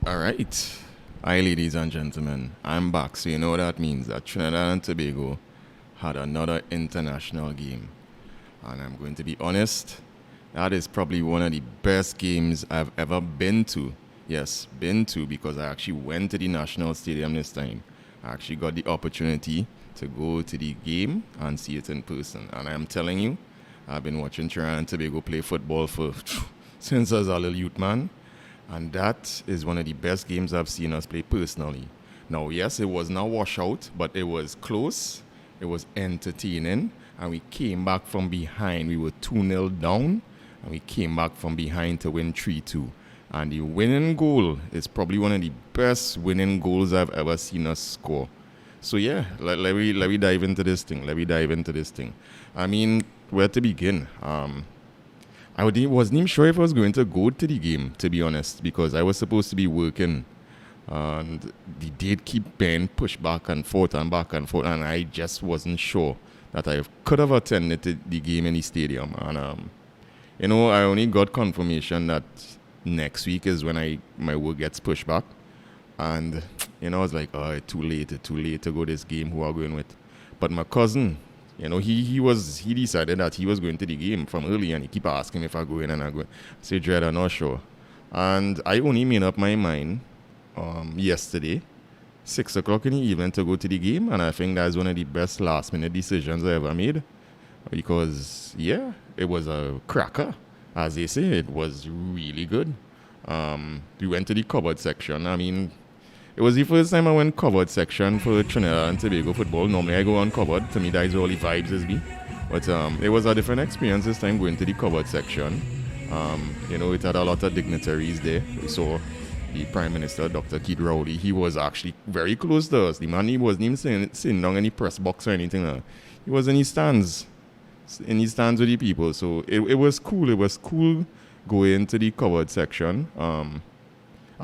All right. Hi, ladies and gentlemen. I'm back, so you know what that means that Trinidad and Tobago had another international game. And I'm going to be honest, that is probably one of the best games I've ever been to. Yes, been to because I actually went to the National Stadium this time. I actually got the opportunity to go to the game and see it in person. And I'm telling you, I've been watching Trinidad and Tobago play football for since I was a little youth man. And that is one of the best games I've seen us play personally. Now, yes, it was not washout, but it was close. It was entertaining. And we came back from behind. We were 2-0 down. And we came back from behind to win 3-2. And the winning goal is probably one of the best winning goals I've ever seen us score. So, yeah, let me dive into this thing. I mean, where to begin? Wasn't even sure if I was going to go to the game, to be honest, because I was supposed to be working. And the date keep being pushed back and forth, and I just wasn't sure that I could have attended the game in the stadium. And, I only got confirmation that next week is when my work gets pushed back. And, I was like, oh, it's too late to go this game, who are going with. But my cousin, he decided that he was going to the game from early, and he keep asking if I go in, and I go. I say, Dread, I'm not sure. And I only made up my mind yesterday, 6 o'clock in the evening, to go to the game, and I think that's one of the best last minute decisions I ever made, because it was a cracker, as they say. It was really good. We went to the covered section. I mean, it was the first time I went covered section for Trinidad and Tobago football. Normally I go uncovered. To me, that is all the vibes is be. But it was a different experience this time going to the covered section. It had a lot of dignitaries there. We saw the Prime Minister, Dr. Keith Rowley. He was actually very close to us. The man, he wasn't even sitting down in the press box or anything. He was in his stands. In his stands with the people. So it was cool. It was cool going to the covered section.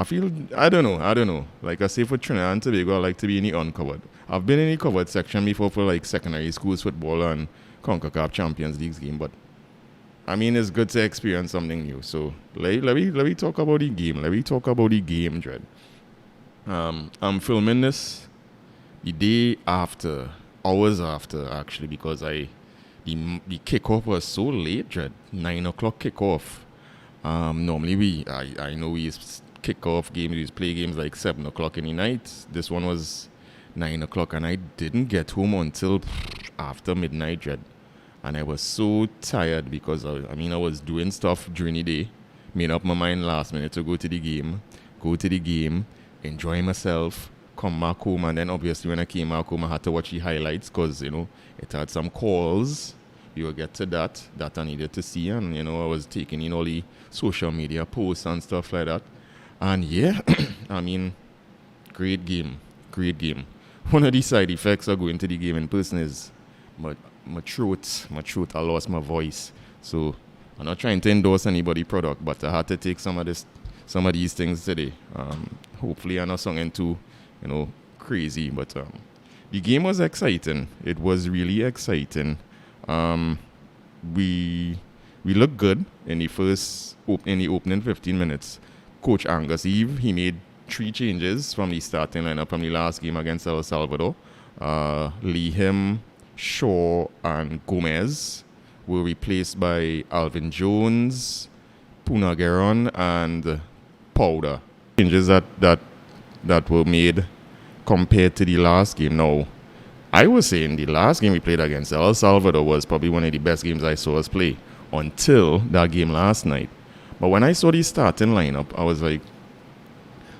I don't know. Like I say, for Trinidad and Tobago, I like to be in the uncovered. I've been in the covered section before for like secondary schools football and CONCACAF Champions League game, but I mean, it's good to experience something new. So let me talk about the game. Dread. I'm filming this the day after, hours after actually, because the kickoff was so late, Dread. 9 o'clock kickoff. Normally I know we kickoff games, we play games like 7 o'clock in the night. This one was 9 o'clock, and I didn't get home until after midnight, Dread. And I was so tired because I was doing stuff during the day, made up my mind last minute to go to the game, enjoy myself, come back home, and then obviously when I came back home I had to watch the highlights because it had some calls. We will get to that I needed to see, and I was taking in all the social media posts and stuff like that. And I mean, great game. One of the side effects of going to the game in person is my throat. I lost my voice. So I'm not trying to endorse anybody product, but I had to take some of these things today. Hopefully I'm not sounding too, crazy. But the game was exciting. It was really exciting. We looked good in the opening 15 minutes. Coach Angus Eve, he made 3 changes from the starting lineup from the last game against El Salvador. Lihim, Shaw, and Gomez were replaced by Alvin Jones, Punageron, and Powder. Changes that were made compared to the last game. Now, I was saying the last game we played against El Salvador was probably one of the best games I saw us play until that game last night. But when I saw the starting lineup, I was like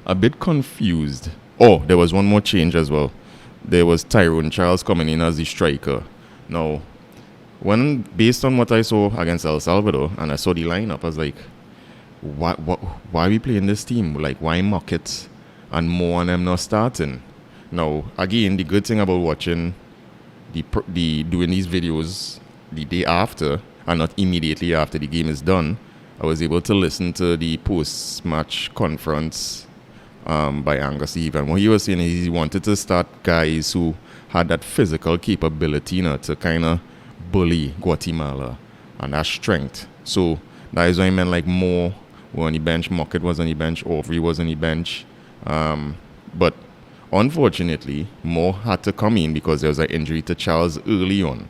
a bit confused. Oh, there was one more change as well. There was Tyrone Charles coming in as the striker. Now, based on what I saw against El Salvador and I saw the lineup, I was like, why are we playing this team? Like, why mock it and more on them not starting? Now, again, the good thing about watching doing these videos the day after and not immediately after the game is done, I was able to listen to the post-match conference by Angus Eve. And what he was saying is he wanted to start guys who had that physical capability to kind of bully Guatemala and that strength. So that is what I meant, like more were on the bench. Mockett was on the bench. Aubrey was on the bench. But unfortunately, Moore had to come in because there was an injury to Charles early on.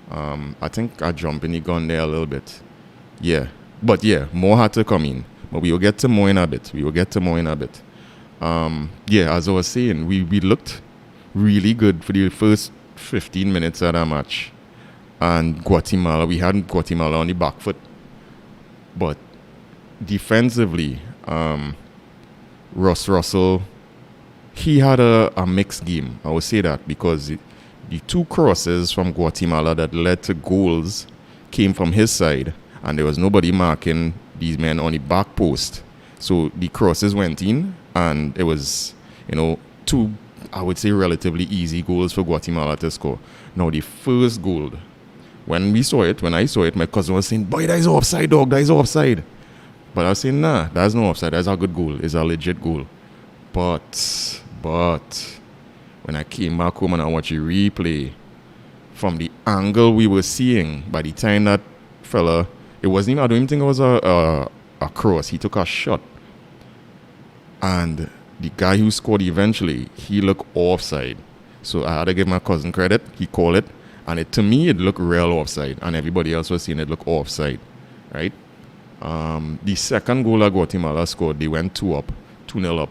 I think I jumped in the gun there a little bit. Yeah. But yeah, Moore had to come in. But we will get to Moore in a bit. Yeah, as I was saying, we looked really good for the first 15 minutes of that match. And Guatemala, we had Guatemala on the back foot. But defensively, Ross Russell, he had a mixed game. I would say that because the two crosses from Guatemala that led to goals came from his side. And there was nobody marking these men on the back post. So the crosses went in, and it was, two, I would say, relatively easy goals for Guatemala to score. Now, the first goal, when I saw it, my cousin was saying, boy, that is offside, dog, that is offside. But I was saying, nah, that's no offside, that's a good goal, it's a legit goal. But, when I came back home and I watched a replay, from the angle we were seeing, by the time that fella, I don't even think it was a cross, he took a shot. And the guy who scored eventually, he looked offside. So I had to give my cousin credit, he called it. And to me, it looked real offside. And everybody else was saying it looked offside. Right? The second goal that Guatemala scored, they went 2-0 up.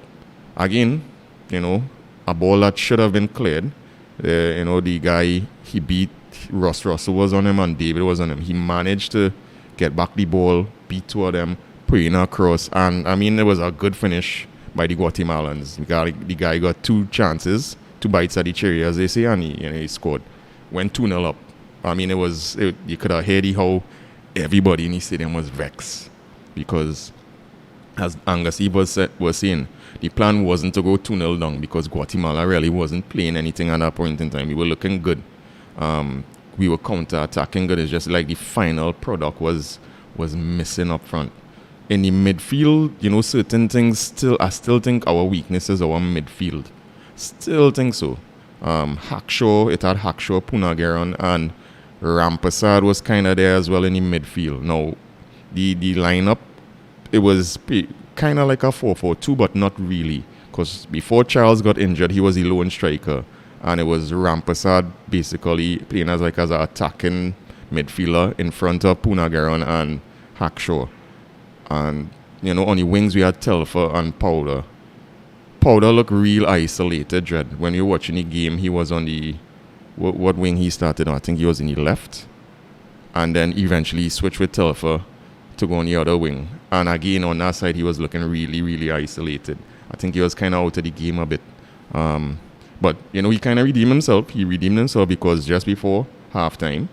Again, a ball that should have been cleared. The guy he beat, Ross Russell was on him and David was on him. He managed to get back the ball, beat two of them, put in a cross. And, it was a good finish by the Guatemalans. The guy got two chances, two bites at the cherry, as they say, and he scored. Went 2-0 up. You could have heard how everybody in the stadium was vexed. Because, as Angus Eve was saying, the plan wasn't to go 2-0 down because Guatemala really wasn't playing anything at that point in time. We were looking good. We were counter-attacking good. It's just like the final product was missing up front. In the midfield, certain things I still think our weakness is our midfield. Still think so. Hackshaw, it had Hackshaw, Punageron, and Rampasad was kind of there as well in the midfield. Now, the lineup, it was kind of like a 4-4-2, but not really. Because before Charles got injured, he was the lone striker. And it was Rampasad basically playing as an attacking midfielder in front of Punageron and Hackshaw. And, on the wings we had Telfer and Powder. Powder looked real isolated, Dread. When you were watching the game, he was on the... What wing he started on? I think he was in the left. And then eventually he switched with Telfer to go on the other wing. And again, on that side, he was looking really, really isolated. I think he was kind of out of the game a bit. But, he kind of redeemed himself. He redeemed himself because just before halftime,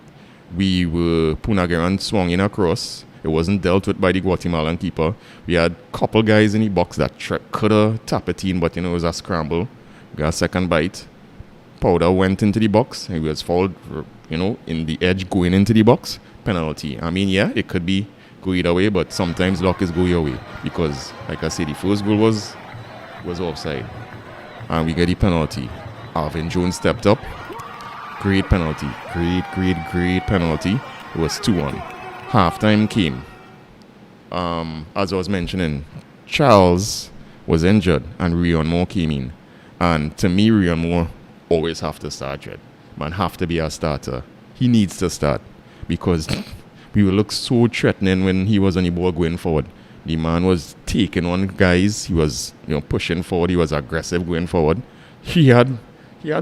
Punageron swung in across. It wasn't dealt with by the Guatemalan keeper. We had a couple guys in the box that could have tapped it in, but, it was a scramble. We got a second bite. Powder went into the box. He was fouled, in the edge going into the box. Penalty. It could be go either way, but sometimes luck is go your way. Because, like I said, the first goal was offside. And we get the penalty. Alvin Jones stepped up. Great penalty. Great penalty. It was 2-1. Halftime came. As I was mentioning, Charles was injured and Rion Moore came in. And to me, Rion Moore always have to start, Dread. Man have to be a starter. He needs to start because we will look so threatening when he was on the ball going forward. The man was taking on guys. He was, pushing forward. He was aggressive going forward. He had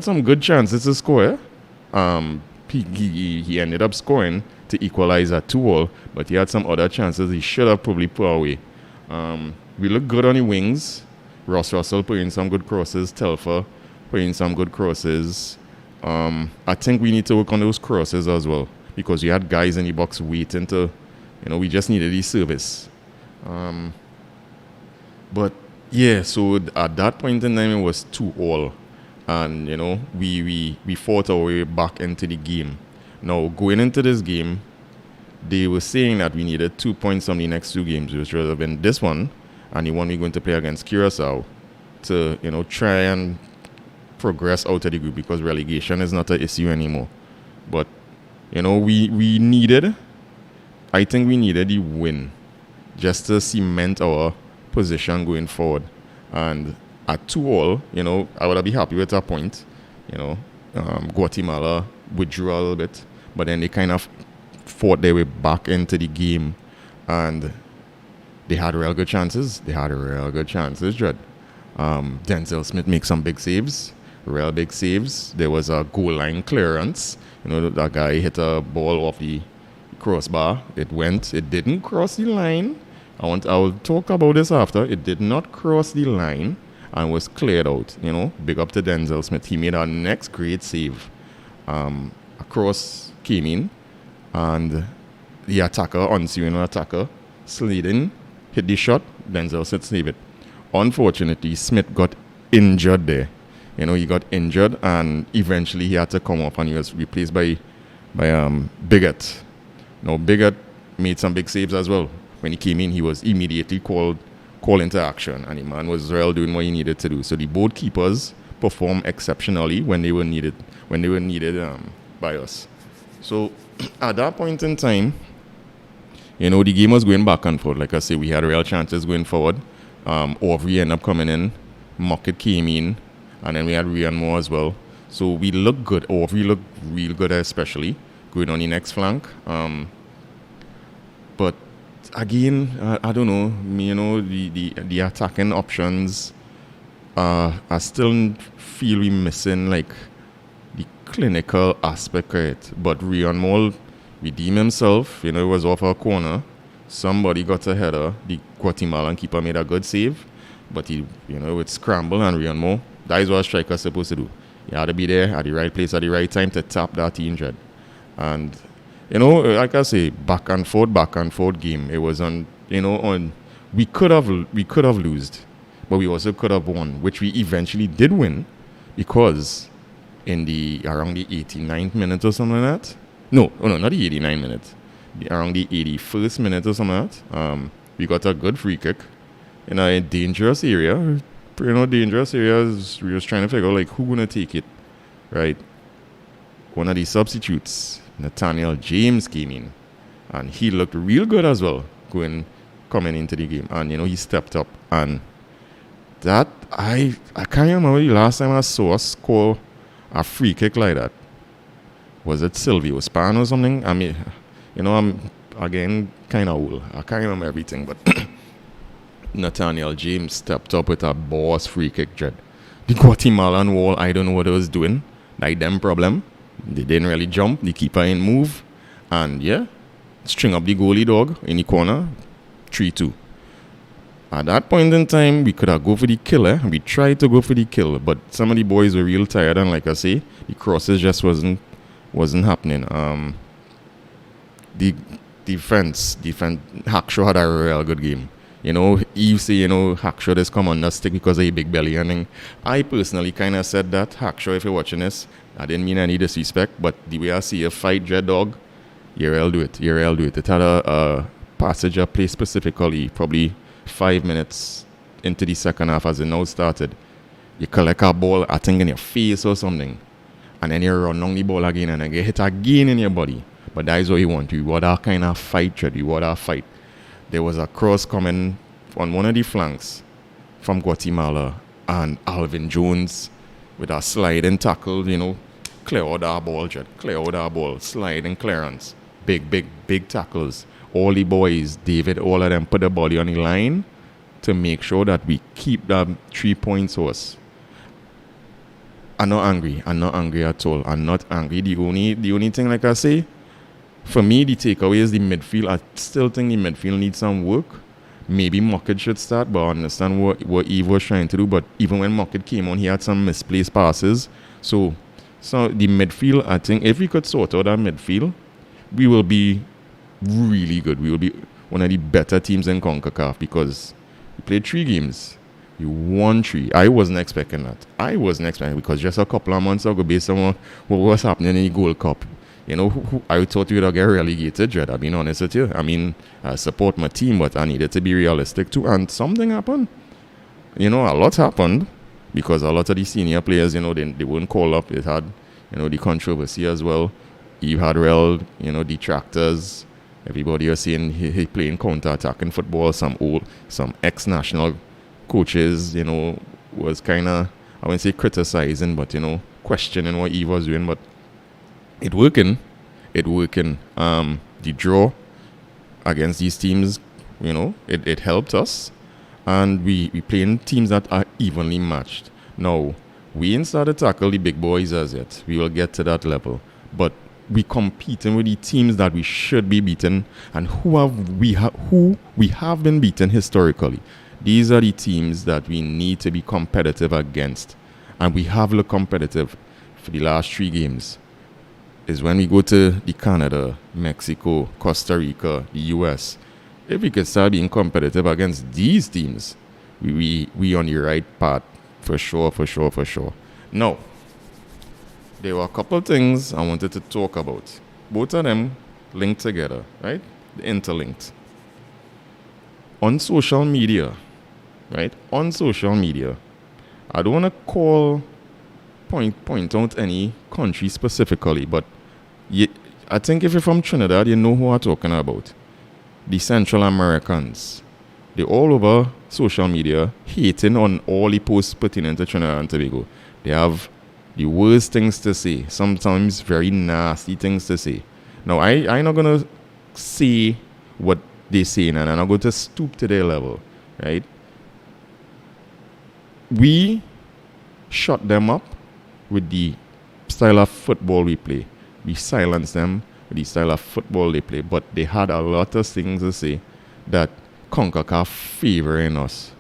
some good chances to score. He ended up scoring to equalize at 2-2, but he had some other chances he should have probably put away. We look good on the wings. Ross Russell put in some good crosses. Telfer put in some good crosses. I think we need to work on those crosses as well because we had guys in the box waiting to, we just needed the service. But yeah, so at that point in time it was 2-2, and we fought our way back into the game. Now going into this game, they were saying that we needed 2 points on the next two games, which would have been this one and the one we're going to play against Curacao, to try and progress out of the group because relegation is not an issue anymore. But I think we needed the win. just to cement our position going forward. And at 2-2, I would be happy with that point. Guatemala withdrew a little bit, but then they kind of fought their way back into the game, and they had real good chances. Dread. Denzel Smith makes some big saves, real big saves. There was a goal line clearance. That guy hit a ball off the crossbar. It didn't cross the line. I will talk about this after. It did not cross the line and was cleared out. Big up to Denzel Smith. He made our next great save. A cross came in, and the ensuing attacker, slid in, hit the shot. Denzel Smith saved it. Unfortunately, Smith got injured there. He got injured, and eventually he had to come off, and he was replaced by Bigot. Bigot made some big saves as well. When he came in, he was immediately called into action, and the man was real doing what he needed to do. So the both keepers performed exceptionally when they were needed by us. So at that point in time, the game was going back and forth. Like I say, we had real chances going forward. Overy ended up coming in, Muckett came in, and then we had Ryan Moore as well. So we looked good. Overy looked real good, especially going on the next flank. But again, I don't know. The attacking options, I still feel we missing like the clinical aspect of it. But Ryan Moore redeemed himself. It was off our corner. Somebody got a header. The Guatemalan keeper made a good save, but he, with scramble and Ryan Moore, that is what a striker is supposed to do. You had to be there at the right place at the right time to tap that injured. And like I say, back and forth game. It was we could have lost, but we also could have won, which we eventually did win, because in around the 89th minute or something like that. No, not the 89th minute. Around the 81st minute or something like that. We got a good free kick in a dangerous area. Dangerous areas. We was trying to figure out who gonna take it, right? One of the substitutes, Nathaniel James, came in, and he looked real good as well coming into the game, and he stepped up, and that I can't remember the last time I saw us score a free kick like that. Was it Silvio Span or something? I mean, I'm again kind of old. I can't remember everything, but Nathaniel James stepped up with a boss free kick, Jed. The Guatemalan wall, I don't know what it was doing. Like them problem. They didn't really jump. The keeper didn't move. And string up the goalie dog in the corner. 3-2. At that point in time, we could have go for the kill. We tried to go for the kill, but some of the boys were real tired, and like I say, the crosses just wasn't happening. The defense, Hackshaw had a real good game. Eve say, Hackshaw just come on the stick because of a big belly. And I personally kind of said that. Hackshaw, if you're watching this, I didn't mean any disrespect, but the way I see you fight Dread Dog, you'll do it. It had a passage I played specifically, probably 5 minutes into the second half as it now started. You collect a ball, I think, in your face or something, and then you run on the ball again and then get hit again in your body. But that is what you want. You want that kind of fight, Dread. You want that fight. There was a cross coming on one of the flanks from Guatemala, and Alvin Jones with a sliding tackle, clear out that ball, Jed. Clear out that ball. Sliding clearance. Big tackles. All the boys, David, all of them put the body on the line to make sure that we keep that 3 points horse. I'm not angry at all. I'm not angry. The only thing, like I say, for me, the takeaway is the midfield. I still think the midfield needs some work. Maybe Muckett should start, but I understand what Eve was trying to do. But even when Muckett came on, he had some misplaced passes. So the midfield, I think, if we could sort out that midfield, we will be really good. We will be one of the better teams in CONCACAF, because we played 3 games. We won 3. I wasn't expecting that. Because just a couple of months ago, based on what was happening in the Gold Cup, I thought we would get relegated, Jed. I've been honest with you. I mean, I support my team, but I needed to be realistic too. And something happened. A lot happened, because a lot of the senior players, they weren't called up. It had, the controversy as well. You had real, detractors Everybody was saying he playing counter-attacking football. Some ex-national coaches, was kind of, I wouldn't say criticizing, but, questioning what he was doing. But it working. The draw against these teams, it helped us. And we playing teams that are evenly matched. Now, we ain't started to tackle the big boys as yet. We will get to that level. But we competing with the teams that we should be beaten and who we have been beaten historically. These are the teams that we need to be competitive against. And we have looked competitive for the last 3 games. Is when we go to the Canada, Mexico, Costa Rica, the US. If we could start being competitive against these teams, we on the right path. For sure. Now, there were a couple of things I wanted to talk about. Both of them linked together, right? Interlinked. On social media, right? I don't want to point out any country specifically, but I think if you're from Trinidad, you know who I'm talking about. The Central Americans. They're all over social media hating on all the posts pertaining to Trinidad and Tobago. They have the worst things to say, sometimes very nasty things to say. Now, I'm not going to say what they're saying, and I'm not going to stoop to their level, right? We shut them up with the style of football we play. We silence them with the style of football they play. But they had a lot of things to say that CONCACAF favoring us.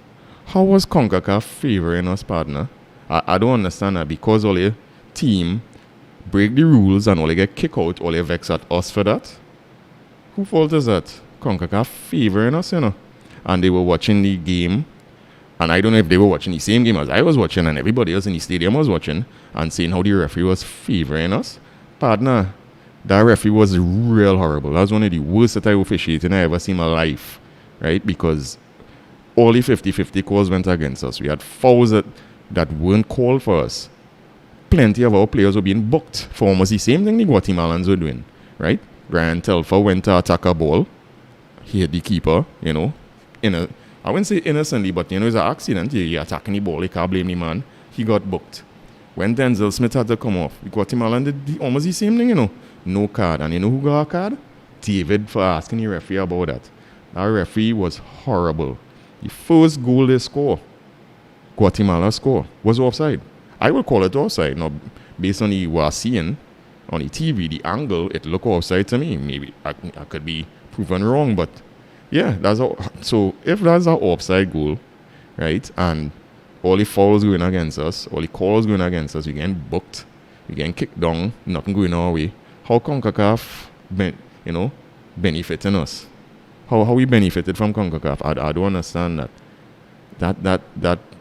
How was CONCACAF favoring us, partner? I don't understand that, because all your team break the rules and all they get kicked out, all they vex at us for that. Who fault is that? CONCACAF favoring us, And they were watching the game. And I don't know if they were watching the same game as I was watching and everybody else in the stadium was watching and saying how the referee was favoring us. Partner, that referee was real horrible. That was one of the worst that I officiating I ever seen in my life. Right? Because all the 50-50 calls went against us. We had fouls that weren't called for us. Plenty of our players were being booked for almost the same thing the Guatemalans were doing. Right? Ryan Telfer went to attack a ball. He hit the keeper, I wouldn't say innocently, but it's an accident. You're attacking the ball. You can't blame the man. He got booked. When Denzel Smith had to come off, Guatemala did almost the same thing, No card. And you know who got a card? David, for asking the referee about that. That referee was horrible. The first goal they score, Guatemala score, was offside. I will call it offside. Now, based on what I seeing on the TV, the angle, it looked offside to me. Maybe I could be proven wrong, but yeah, so if that's our offside goal, right, and all the fouls going against us, all the calls going against us, we're getting booked, we're getting kicked down, nothing going our way, how CONCACAF, benefiting us? How we benefited from CONCACAF? I don't understand that.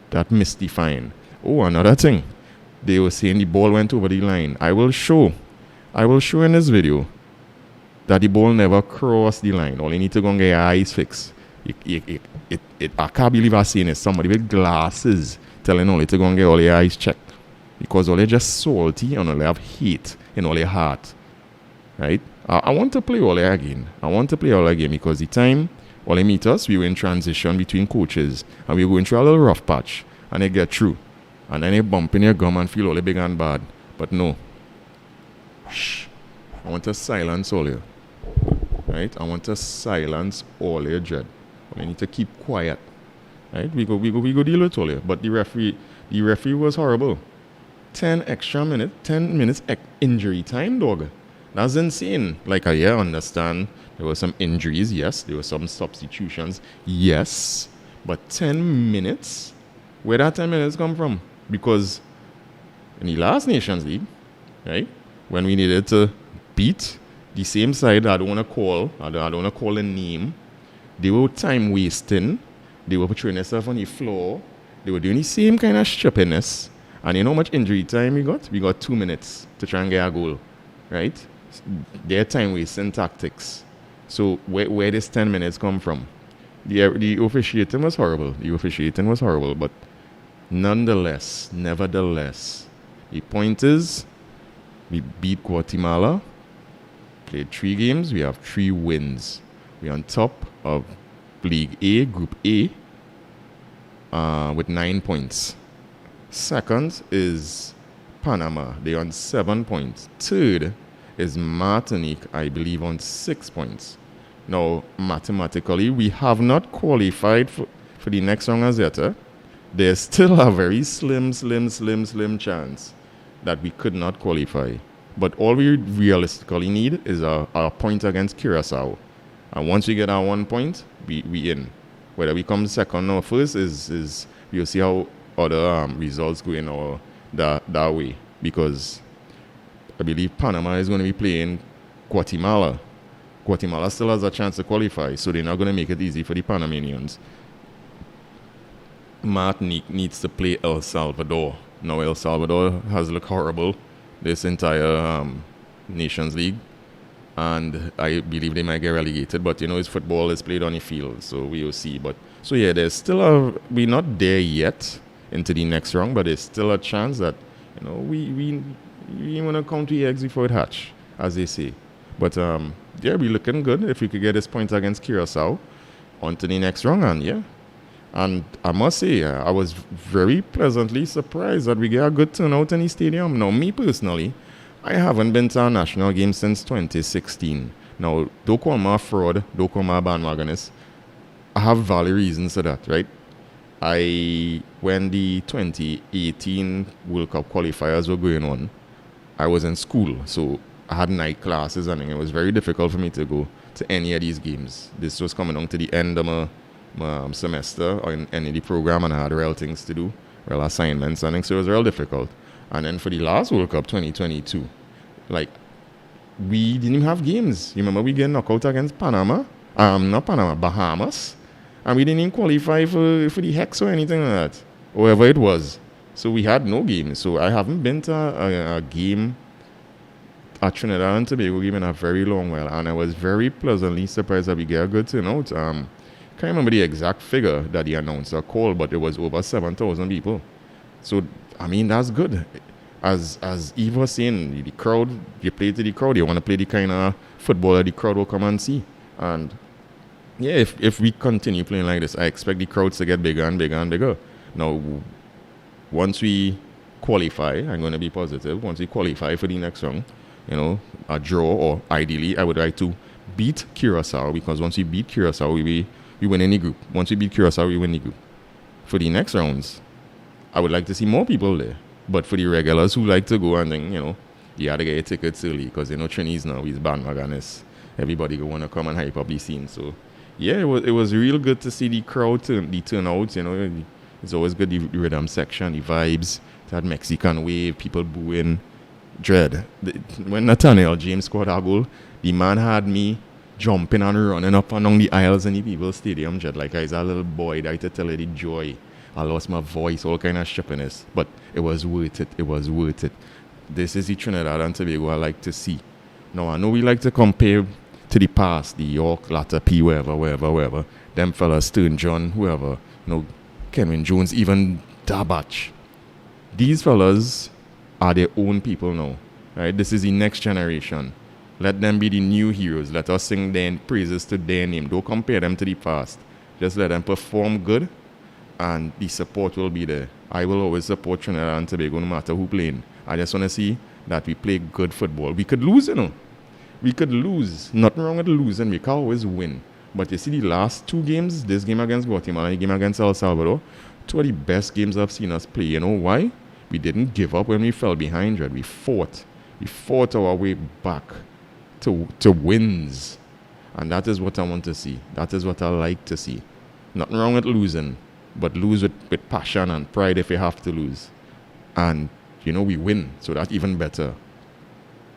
That mystifying. Oh, another thing. They were saying the ball went over the line. I will show in this video that the ball never crossed the line. All you need to go and get your eyes fixed. I can't believe I'm saying it. Somebody with glasses telling all you to go and get all your eyes checked. Because all they're just salty and all they have hate in all their heart. Right? I want to play all that again. Because the time all they meet us, we were in transition between coaches. And we were going through a little rough patch. And they get through. And then they bump in your gum and feel all the big and bad. But no. Shh. I want to silence all you. Right? I want to silence all your dread. I need to keep quiet. Right? We go deal with all you. But the referee was horrible. 10 minutes injury time, dog. That's insane. Like, I understand there were some injuries, yes. There were some substitutions, yes. But 10 minutes? Where that 10 minutes come from? Because in the last Nations League, right, when we needed to beat the same side, I don't want to call a name, they were time wasting. They were putting themselves on the floor. They were doing the same kind of stupidness. And you know how much injury time we got? We got 2 minutes to try and get a goal, right? Their time wasting tactics. So where this 10 minutes come from? The officiating was horrible. But nevertheless, the point is, we beat Guatemala. played 3 games. We have 3 wins. We're on top of League A, Group A, with 9 points. Second is Panama. They're on 7 points. Third is Martinique, I believe, on 6 points. Now, mathematically, we have not qualified for the next round as yet. There's still a very slim chance that we could not qualify. But all we realistically need is a point against Curaçao. And once we get our 1 point, we in. Whether we come second or first is we'll see how other results go in or that way. Because I believe Panama is going to be playing Guatemala. Guatemala still has a chance to qualify, so they're not going to make it easy for the Panamanians. Martinique needs to play El Salvador. Now El Salvador has looked horrible this entire Nations League, and I believe they might get relegated. But it's football is played on the field, so we will see. But so yeah, there's still we're not there yet into the next round, but there's still a chance that we want to count the eggs before it hatch, as they say. But yeah, we're looking good if we could get this point against Curaçao on to the next round, and yeah. And I must say, I was very pleasantly surprised that we get a good turnout in the stadium. Now, me personally, I haven't been to a national game since 2016. Now, don't call me a fraud, don't call me a bandwagonist. I have valid reasons for that, right? When the 2018 World Cup qualifiers were going on, I was in school, so I had night classes, and it was very difficult for me to go to any of these games. This was coming on to the end of my semester or in any of the program, and I had real things to do, real assignments, and so it was real difficult. And then for the last World Cup 2022, we didn't even have games. You remember we get knocked out against Panama? Not Panama, Bahamas. And we didn't even qualify for the Hex or anything like that, whoever it was. So we had no games. So I haven't been to a game, a Trinidad and Tobago game, in a very long while. And I was very pleasantly surprised that we get a good turnout. Can't remember the exact figure that the announcer called, but it was over 7,000 people. So, I mean, that's good. As Eve was saying, the crowd, you play to the crowd, you want to play the kind of football that the crowd will come and see. And yeah, if we continue playing like this, I expect the crowds to get bigger and bigger and bigger. Now, once we qualify, I'm going to be positive, once we qualify for the next round, a draw, or ideally, I would like to beat Curaçao, because once we beat Curaçao, we win any group. Once we beat Curaçao, we win the group. For the next rounds, I would like to see more people there. But for the regulars who like to go and then, you had to get your tickets early, because Trinis now is bandwagonist. Everybody go want to come and hype up the scene. So, yeah, it was real good to see the crowd, the turnouts. It's always good, the rhythm section, the vibes, that Mexican wave, people booing. Dread. When Nathaniel James scored a goal, the man had me jumping and running up and down the aisles in the People's Stadium, Dread, like I was a little boy. I had to tell you the joy. I lost my voice, all kind of shippiness. But it was worth it. It was worth it. This is the Trinidad and Tobago I like to see. Now, I know we like to compare to the past, the York, Latter P, wherever. Them fellas, Stern John, whoever, Kenwin Jones, even Dabach. These fellas are their own people now, right? This is the next generation. Let them be the new heroes. Let us sing their praises to their name. Don't compare them to the past. Just let them perform good, and the support will be there. I will always support Trinidad and Tobago no matter who playing. I just want to see that we play good football. We could lose, We could lose. Nothing wrong with losing. We can always win. But you see the last 2 games, this game against Guatemala, the game against El Salvador, 2 of the best games I've seen us play. You know why? We didn't give up when we fell behind, Red. We fought. We fought our way back to wins. And that is what I want to see. That is what I like to see. Nothing wrong with losing, but lose with passion and pride if you have to lose. And, we win. So that's even better.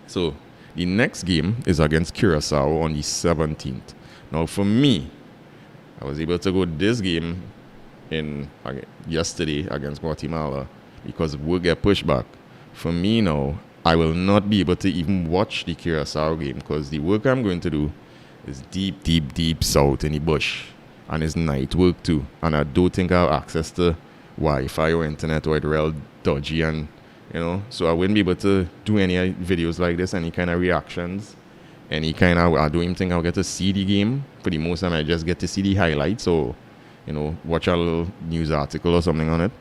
So the next game is against Curaçao on the 17th. Now, for me, I was able to go this game yesterday against Guatemala, because we'll get pushed back. For me now, I will not be able to even watch the Curaçao game, because the work I'm going to do is deep south in the bush, and it's night work too. And I don't think I have access to Wi-Fi or internet, or it's real dodgy, and so I wouldn't be able to do any videos like this, any kind of reactions any kind of, I don't even think I'll get to see the game. For the most time, I just get to see the highlights or, watch a little news article or something on it.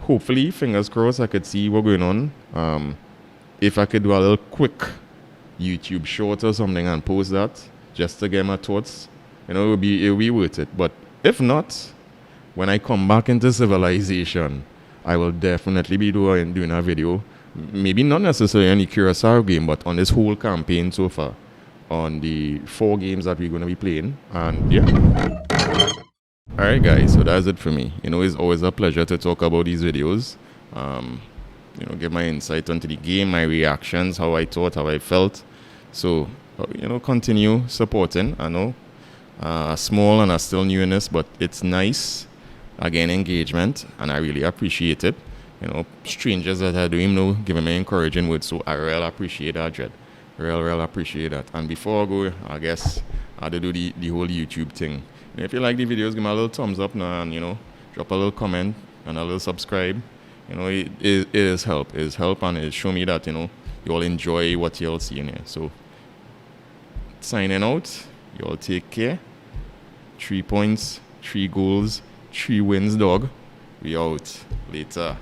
Hopefully, fingers crossed, I could see what's going on. If I could do a little quick YouTube short or something and post that, just to get my thoughts, it would be worth it. But if not, when I come back into civilization, I will definitely be doing a video. Maybe not necessarily on the Curacao game, but on this whole campaign so far, on the 4 games that we're going to be playing. And yeah. Alright guys, so that's it for me. It's always a pleasure to talk about these videos. Give my insight onto the game, my reactions, how I thought, how I felt. So, continue supporting. I know, small and I'm still new in this, but it's nice. Again, engagement, and I really appreciate it. Strangers that I don't even know giving me encouraging words, so I really appreciate that, Jed. Real appreciate that. And before I go, I guess I had to do the whole YouTube thing. If you like the videos, give me a little thumbs up now and, drop a little comment and a little subscribe. It is help. It is help, and it show me that, you all enjoy what you all see in here. So, signing out. You all take care. 3 points, 3 goals, 3 wins, dog. We out. Later.